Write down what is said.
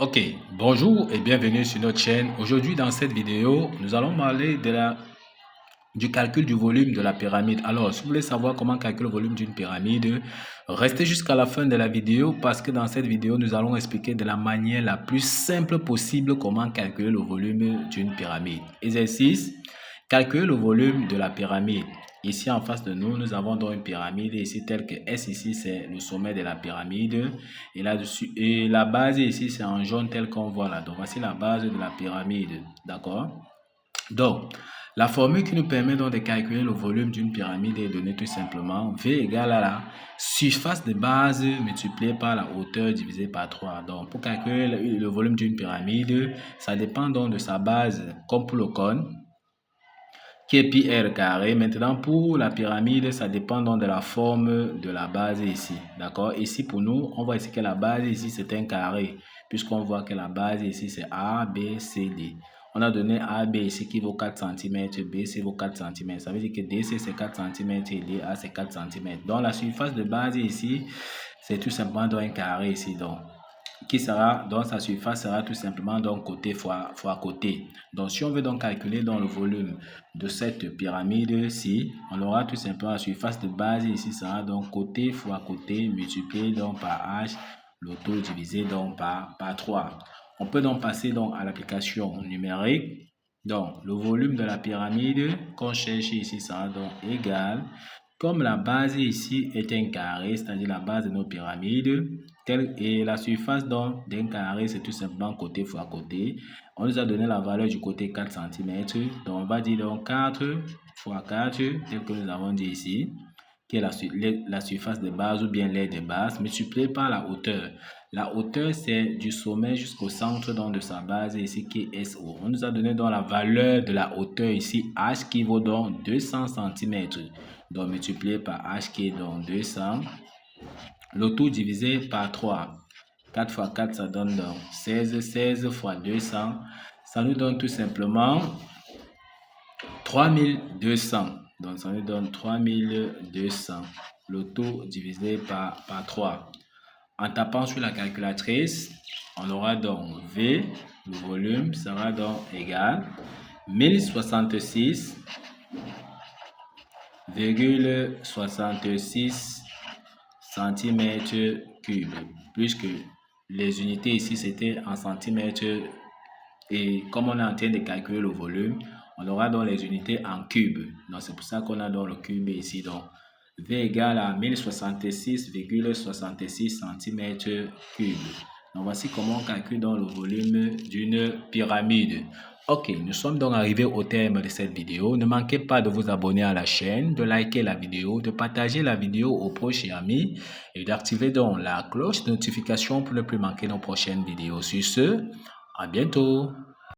Ok, bonjour et bienvenue sur notre chaîne. Aujourd'hui, dans cette vidéo, nous allons parler du calcul du volume de la pyramide. Alors, si vous voulez savoir comment calculer le volume d'une pyramide, restez jusqu'à la fin de la vidéo parce que dans cette vidéo, nous allons expliquer de la manière la plus simple possible comment calculer le volume d'une pyramide. Exercice, calculer le volume de la pyramide. Ici, en face de nous, nous avons donc une pyramide ici telle que S ici, c'est le sommet de la pyramide. Et là-dessus, et la base ici, c'est en jaune tel qu'on voit là. Donc, voici la base de la pyramide. D'accord? Donc, la formule qui nous permet donc de calculer le volume d'une pyramide est donnée tout simplement V égale à la surface de base multipliée par la hauteur divisée par 3. Donc, pour calculer le volume d'une pyramide, ça dépend donc de sa base, comme pour le cône, qui est pi r carré. Maintenant, pour la pyramide, ça dépend donc de la forme de la base ici. D'accord? Ici, pour nous, on voit ici que la base ici, c'est un carré, puisqu'on voit que la base ici, c'est A, B, C, D. On a donné A, B ici qui vaut 4 cm, B, C vaut 4 cm. Ça veut dire que DC, c'est 4 cm et DA, c'est 4 cm. Donc, la surface de base ici, c'est tout simplement dans un carré ici. Donc sa surface sera tout simplement donc côté fois côté. Donc si on veut donc calculer dans le volume de cette pyramide-ci, on aura tout simplement la surface de base ici sera donc côté fois côté multiplié donc par h, le tout divisé donc par 3. On peut donc passer donc à l'application numérique. Donc le volume de la pyramide qu'on cherche ici sera donc égal. Comme la base ici est un carré, c'est-à-dire la base de nos pyramides, et la surface d'un carré, c'est tout simplement côté fois côté. On nous a donné la valeur du côté 4 cm. Donc, on va dire donc 4 fois 4, tel que nous avons dit ici, qui est la surface de base ou bien l'aire de base, multiplié par la hauteur. La hauteur, c'est du sommet jusqu'au centre donc, de sa base ici, qui est SO. On nous a donné donc la valeur de la hauteur ici, H, qui vaut donc 200 cm. Donc, multiplié par H, qui est donc 200. Le tout divisé par 3. 4 fois 4, ça donne donc 16. 16 fois 200, ça nous donne tout simplement 3200. Donc, ça nous donne 3200. Le tout divisé par 3. En tapant sur la calculatrice, on aura donc V, le volume, sera donc égal 1066,66 centimètres cubes, puisque les unités ici c'était en centimètres et comme on est en train de calculer le volume, on aura donc les unités en cubes. Donc c'est pour ça qu'on a donc le cube ici. Donc V égale à 1066,66 centimètres cubes. Donc voici comment on calcule donc le volume d'une pyramide. Ok, nous sommes donc arrivés au terme de cette vidéo. Ne manquez pas de vous abonner à la chaîne, de liker la vidéo, de partager la vidéo aux proches et amis et d'activer donc la cloche de notification pour ne plus manquer nos prochaines vidéos. Sur ce, à bientôt.